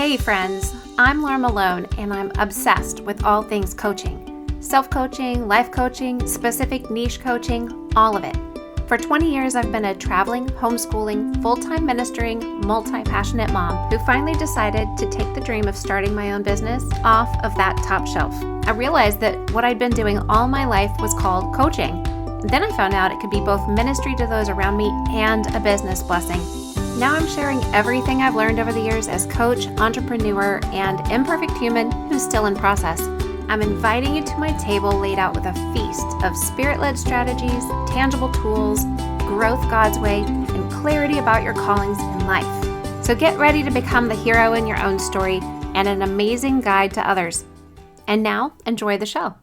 Hey friends, I'm Laura Malone and I'm obsessed with all things coaching. Self-coaching, life coaching, specific niche coaching, all of it. For 20 years, I've been a traveling, homeschooling, full-time ministering, multi-passionate mom who finally decided to take the dream of starting my own business off of that top shelf. I realized that what I'd been doing all my life was called coaching. Then I found out it could be both ministry to those around me and a business blessing. Now I'm sharing everything I've learned over the years as coach, entrepreneur, and imperfect human who's still in process. I'm inviting you to my table laid out with a feast of spirit-led strategies, tangible tools, growth God's way, and clarity about your callings in life. So get ready to become the hero in your own story and an amazing guide to others. And now, enjoy the show.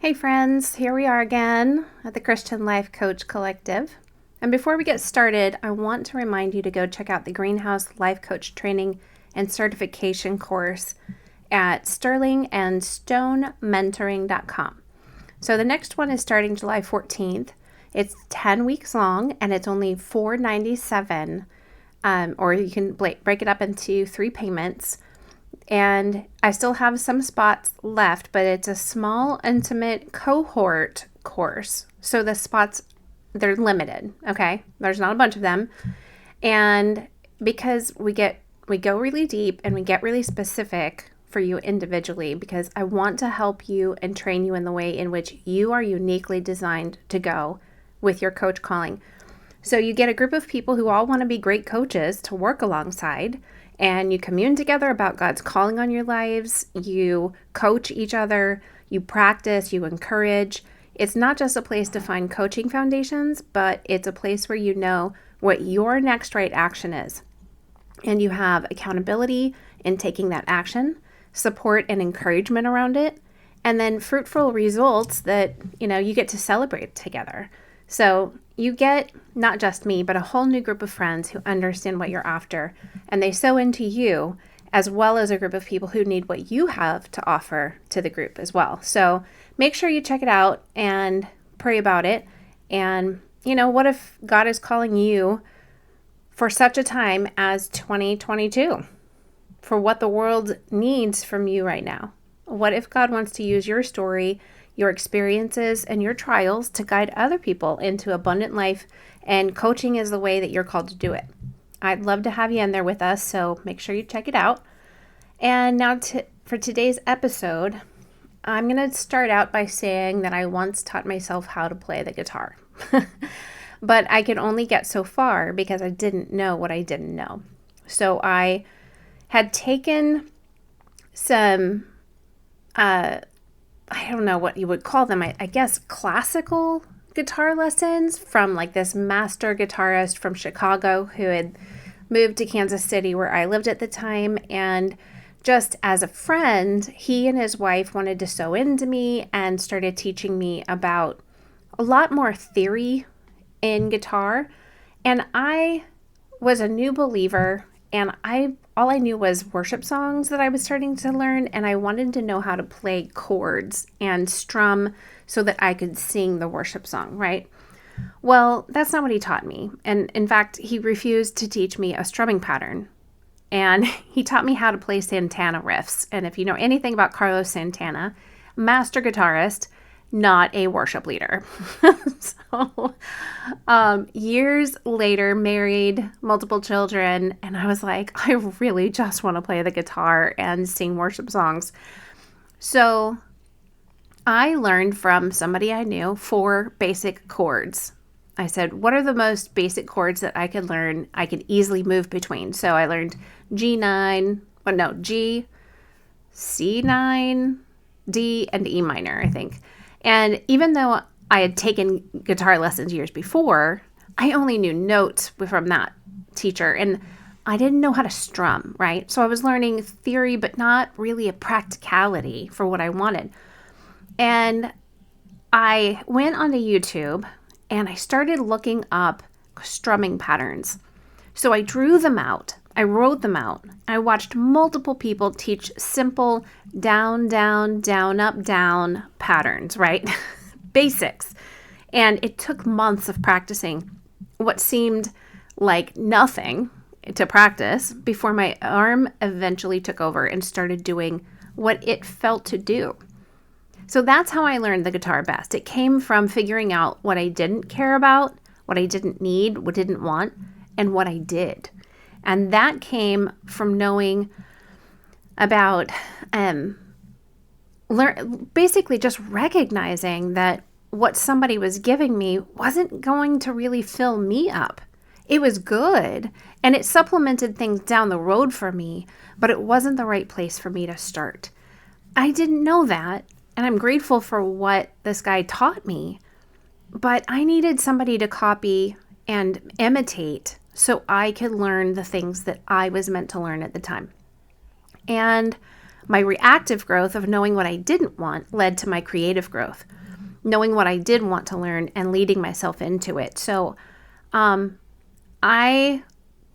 Hey friends, here we are again at the Christian Life Coach Collective. And before we get started, I want to remind you to go check out the Greenhouse Life Coach Training and Certification course at sterlingandstonementoring.com. So the next one is starting July 14th. It's 10 weeks long and it's only $497, or you can break it up into 3 payments. And I still have some spots left, but it's a small, intimate cohort course. So the spots, they're limited, okay? There's not a bunch of them. And because we go really deep and we get really specific for you individually, because I want to help you and train you in the way in which you are uniquely designed to go with your coach calling. So you get a group of people who all want to be great coaches to work alongside, and you commune together about God's calling on your lives. You coach each other, you practice, you encourage. It's not just a place to find coaching foundations, but it's a place where you know what your next right action is. And you have accountability in taking that action, support and encouragement around it, and then fruitful results that, you get to celebrate together. So you get not just me, but a whole new group of friends who understand what you're after, and they sow into you, as well as a group of people who need what you have to offer to the group as well. So make sure you check it out and pray about it. And, what if God is calling you for such a time as 2022, for what the world needs from you right now? What if God wants to use your story, your experiences, and your trials to guide other people into abundant life, and coaching is the way that you're called to do it? I'd love to have you in there with us, so make sure you check it out. And now for today's episode, I'm going to start out by saying that I once taught myself how to play the guitar. But I could only get so far because I didn't know what I didn't know. So I had taken some, I don't know what you would call them, I guess classical guitar lessons from like this master guitarist from Chicago who had moved to Kansas City where I lived at the time. And just as a friend, he and his wife wanted to sew into me and started teaching me about a lot more theory in guitar. And I was a new believer, and all I knew was worship songs that I was starting to learn, and I wanted to know how to play chords and strum so that I could sing the worship song, right? Well, that's not what he taught me. And in fact, he refused to teach me a strumming pattern. And he taught me how to play Santana riffs. And if you know anything about Carlos Santana, master guitarist, not a worship leader. So years later, married, multiple children, and I was like, I really just want to play the guitar and sing worship songs. So I learned from somebody I knew 4 basic chords. I said, what are the most basic chords that I could learn, I could easily move between? So I learned G, C9, D, and E minor, I think. And even though I had taken guitar lessons years before, I only knew notes from that teacher, and I didn't know how to strum, right? So I was learning theory, but not really a practicality for what I wanted. And I went onto YouTube and I started looking up strumming patterns. So I drew them out. I wrote them out. I watched multiple people teach simple down, down, down, up, down patterns, right? Basics. And it took months of practicing what seemed like nothing to practice before my arm eventually took over and started doing what it felt to do. So that's how I learned the guitar best. It came from figuring out what I didn't care about, what I didn't need, what I didn't want, and what I did. And that came from knowing about basically just recognizing that what somebody was giving me wasn't going to really fill me up. It was good, and it supplemented things down the road for me, but it wasn't the right place for me to start. I didn't know that, and I'm grateful for what this guy taught me, but I needed somebody to copy and imitate so I could learn the things that I was meant to learn at the time. And my reactive growth of knowing what I didn't want led to my creative growth, knowing what I did want to learn and leading myself into it. So I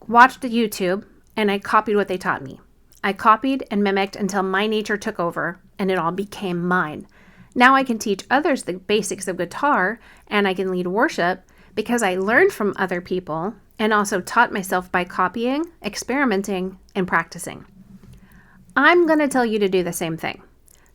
watched the YouTube and I copied what they taught me. I copied and mimicked until my nature took over and it all became mine. Now I can teach others the basics of guitar and I can lead worship because I learned from other people and also taught myself by copying, experimenting, and practicing. I'm going to tell you to do the same thing.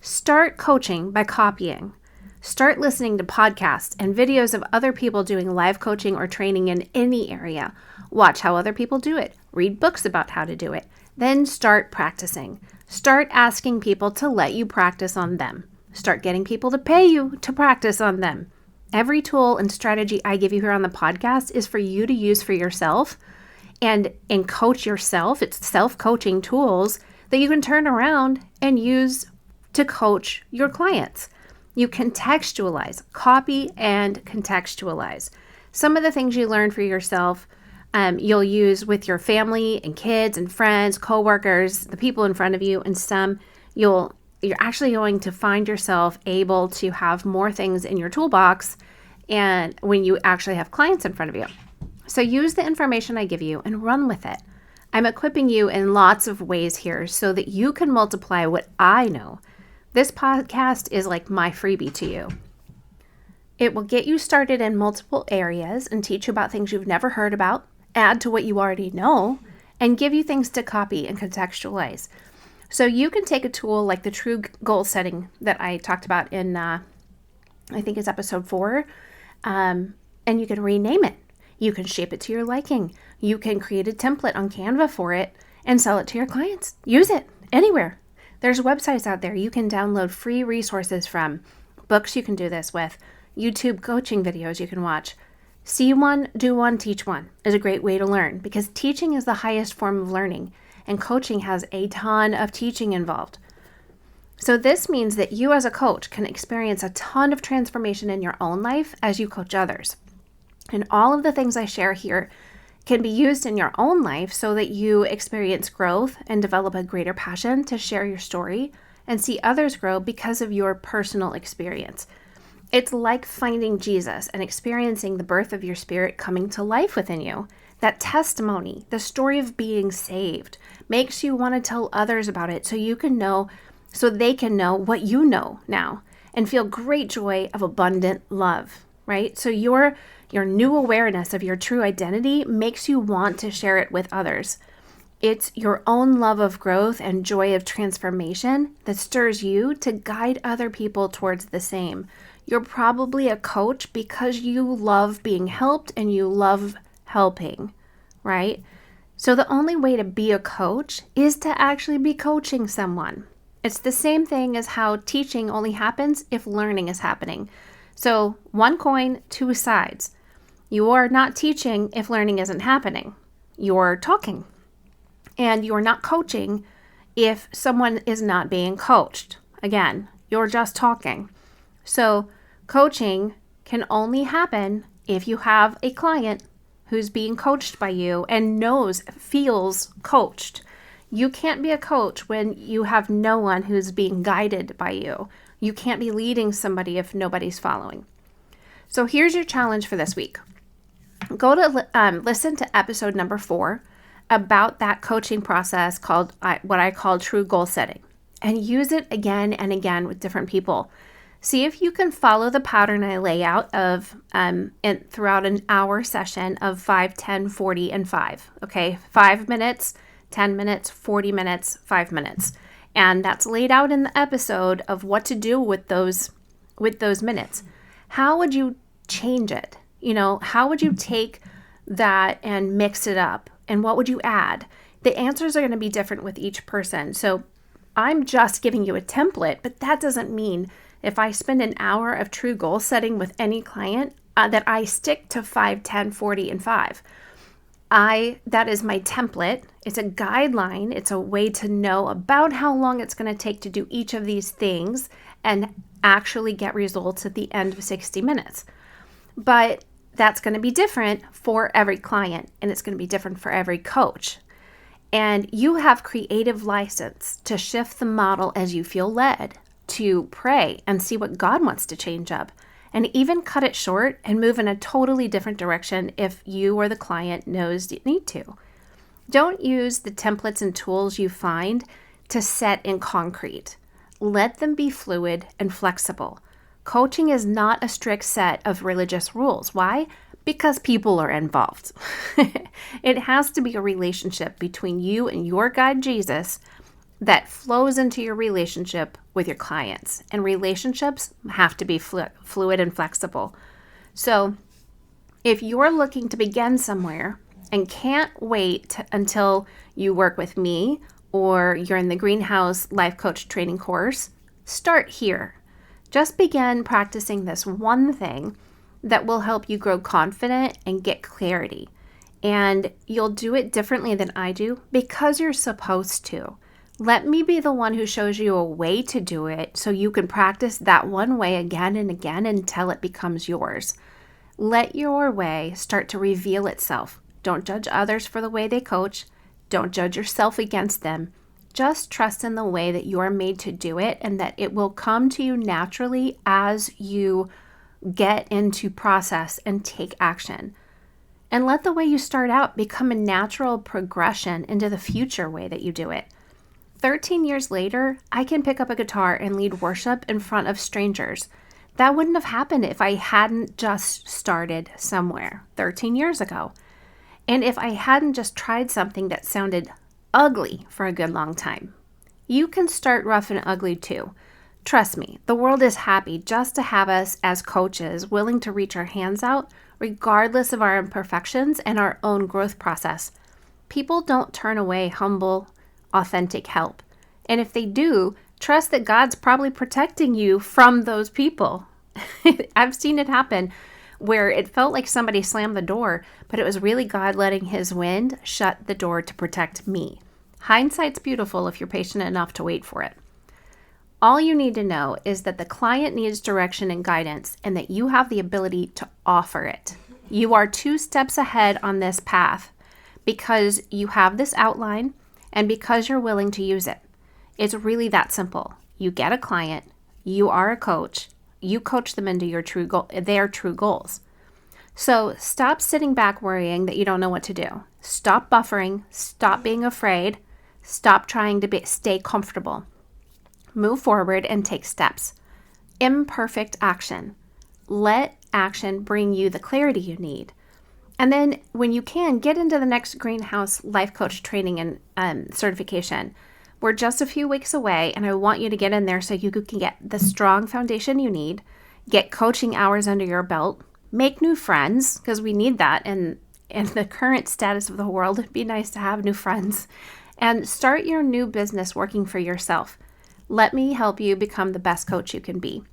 Start coaching by copying. Start listening to podcasts and videos of other people doing live coaching or training in any area. Watch how other people do it. Read books about how to do it. Then start practicing. Start asking people to let you practice on them. Start getting people to pay you to practice on them. Every tool and strategy I give you here on the podcast is for you to use for yourself and coach yourself. It's self-coaching tools that you can turn around and use to coach your clients. You contextualize, copy and contextualize. Some of the things you learn for yourself, you'll use with your family and kids and friends, coworkers, the people in front of you, and some you're actually going to find yourself able to have more things in your toolbox and when you actually have clients in front of you. So use the information I give you and run with it. I'm equipping you in lots of ways here so that you can multiply what I know. This podcast is like my freebie to you. It will get you started in multiple areas and teach you about things you've never heard about, add to what you already know, and give you things to copy and contextualize. So you can take a tool like the true goal setting that I talked about in, I think it's episode 4, and you can rename it. You can shape it to your liking. You can create a template on Canva for it and sell it to your clients. Use it anywhere. There's websites out there you can download free resources from, books you can do this with, YouTube coaching videos you can watch. See one, do one, teach one is a great way to learn because teaching is the highest form of learning and coaching has a ton of teaching involved. So this means that you as a coach can experience a ton of transformation in your own life as you coach others. And all of the things I share here can be used in your own life so that you experience growth and develop a greater passion to share your story and see others grow because of your personal experience. It's like finding Jesus and experiencing the birth of your spirit coming to life within you. That testimony, the story of being saved, makes you want to tell others about it so they can know what you know now and feel great joy of abundant love, right? So your new awareness of your true identity makes you want to share it with others. It's your own love of growth and joy of transformation that stirs you to guide other people towards the same. You're probably a coach because you love being helped and you love helping, right? So the only way to be a coach is to actually be coaching someone. It's the same thing as how teaching only happens if learning is happening. So one coin, two sides. You are not teaching if learning isn't happening. You're talking. And you're not coaching if someone is not being coached. Again, you're just talking. So coaching can only happen if you have a client who's being coached by you and feels coached. You can't be a coach when you have no one who's being guided by you. You can't be leading somebody if nobody's following. So here's your challenge for this week. Go to listen to episode number 4 about that coaching process called what I call true goal setting, and use it again and again with different people. See if you can follow the pattern I lay out of throughout an hour session of 5, 10, 40, and 5. Okay, 5 minutes, 10 minutes, 40 minutes, 5 minutes. And that's laid out in the episode of what to do with those minutes. How would you change it? How would you take that and mix it up? And what would you add? The answers are going to be different with each person. So I'm just giving you a template, but that doesn't mean if I spend an hour of true goal setting with any client that I stick to 5, 10, 40, and 5. That is my template. It's a guideline. It's a way to know about how long it's going to take to do each of these things and actually get results at the end of 60 minutes. But that's going to be different for every client, and it's going to be different for every coach. And you have creative license to shift the model as you feel led, to pray and see what God wants to change up, and even cut it short and move in a totally different direction if you or the client knows you need to. Don't use the templates and tools you find to set in concrete. Let them be fluid and flexible. Coaching is not a strict set of religious rules. Why? Because people are involved. It has to be a relationship between you and your guide, Jesus, that flows into your relationship with your clients. And relationships have to be fluid and flexible. So if you're looking to begin somewhere and can't wait until you work with me or you're in the Greenhouse Life Coach Training course, start here. Just begin practicing this one thing that will help you grow confident and get clarity. And you'll do it differently than I do because you're supposed to. Let me be the one who shows you a way to do it so you can practice that one way again and again until it becomes yours. Let your way start to reveal itself. Don't judge others for the way they coach. Don't judge yourself against them. Just trust in the way that you are made to do it and that it will come to you naturally as you get into process and take action. And let the way you start out become a natural progression into the future way that you do it. 13 years later, I can pick up a guitar and lead worship in front of strangers. That wouldn't have happened if I hadn't just started somewhere 13 years ago. And if I hadn't just tried something that sounded ugly for a good long time. You can start rough and ugly too. Trust me, the world is happy just to have us as coaches willing to reach our hands out regardless of our imperfections and our own growth process. People don't turn away humble, authentic help. And if they do, trust that God's probably protecting you from those people. I've seen it happen where it felt like somebody slammed the door, but it was really God letting his wind shut the door to protect me. Hindsight's beautiful if you're patient enough to wait for it. All you need to know is that the client needs direction and guidance and that you have the ability to offer it. You are 2 steps ahead on this path because you have this outline and because you're willing to use it. It's really that simple. You get a client, you are a coach, you coach them into their true goals. So stop sitting back worrying that you don't know what to do. Stop buffering, stop being afraid, stop trying to stay comfortable. Move forward and take steps. Imperfect action. Let action bring you the clarity you need. And then when you can, get into the next Greenhouse Life Coach training and certification. We're just a few weeks away, and I want you to get in there so you can get the strong foundation you need, get coaching hours under your belt, make new friends, because we need that in the current status of the world. It'd be nice to have new friends, and start your new business working for yourself. Let me help you become the best coach you can be.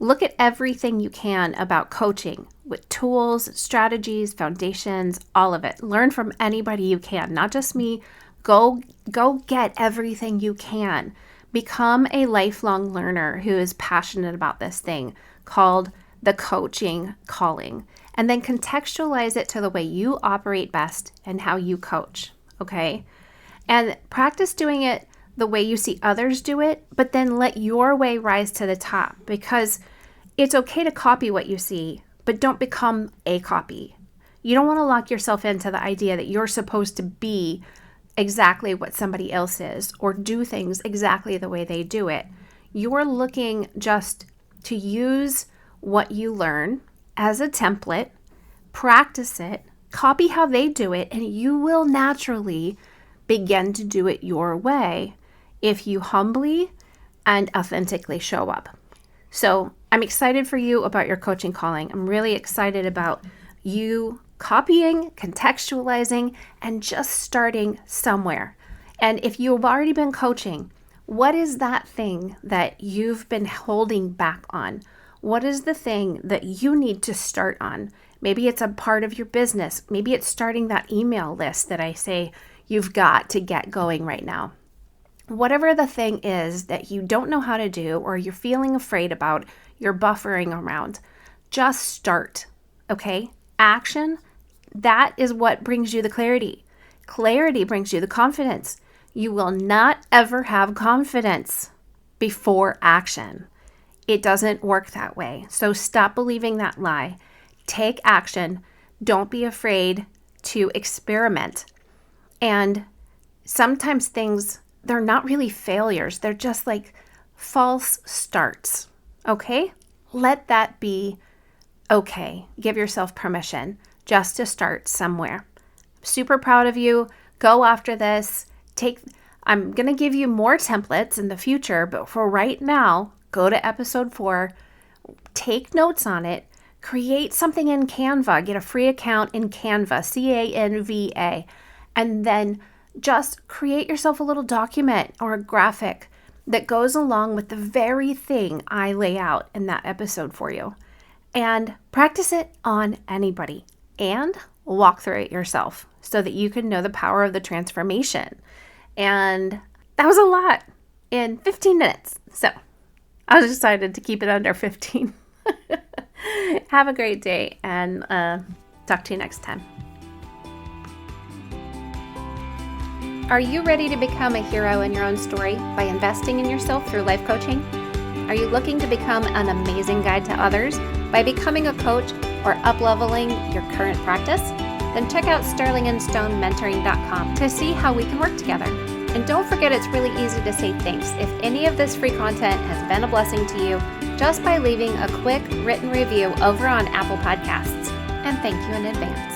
Look at everything you can about coaching with tools, strategies, foundations, all of it. Learn from anybody you can, not just me. Go get everything you can. Become a lifelong learner who is passionate about this thing called the coaching calling. And then contextualize it to the way you operate best and how you coach, okay? And practice doing it the way you see others do it, but then let your way rise to the top, because it's okay to copy what you see, but don't become a copy. You don't want to lock yourself into the idea that you're supposed to be exactly what somebody else is or do things exactly the way they do it. You're looking just to use what you learn as a template, practice it, copy how they do it, and you will naturally begin to do it your way if you humbly and authentically show up. So I'm excited for you about your coaching calling. I'm really excited about you copying, contextualizing, and just starting somewhere. And if you've already been coaching, what is that thing that you've been holding back on? What is the thing that you need to start on? Maybe it's a part of your business. Maybe it's starting that email list that I say you've got to get going right now. Whatever the thing is that you don't know how to do or you're feeling afraid about, you're buffering around, just start, okay? Action, that is what brings you the clarity. Clarity brings you the confidence. You will not ever have confidence before action. It doesn't work that way. So stop believing that lie. Take action. Don't be afraid to experiment. And sometimes things, they're not really failures. They're just like false starts. Okay? Let that be okay. Give yourself permission just to start somewhere. Super proud of you. Go after this. I'm going to give you more templates in the future, but for right now, go to episode 4, take notes on it, create something in Canva, get a free account in Canva, Canva, and then just create yourself a little document or a graphic that goes along with the very thing I lay out in that episode for you. And practice it on anybody and walk through it yourself so that you can know the power of the transformation. And that was a lot in 15 minutes. So I was decided to keep it under 15. Have a great day and talk to you next time. Are you ready to become a hero in your own story by investing in yourself through life coaching? Are you looking to become an amazing guide to others by becoming a coach or up-leveling your current practice? Then check out sterlingandstonementoring.com to see how we can work together. And don't forget, it's really easy to say thanks if any of this free content has been a blessing to you just by leaving a quick written review over on Apple Podcasts. And thank you in advance.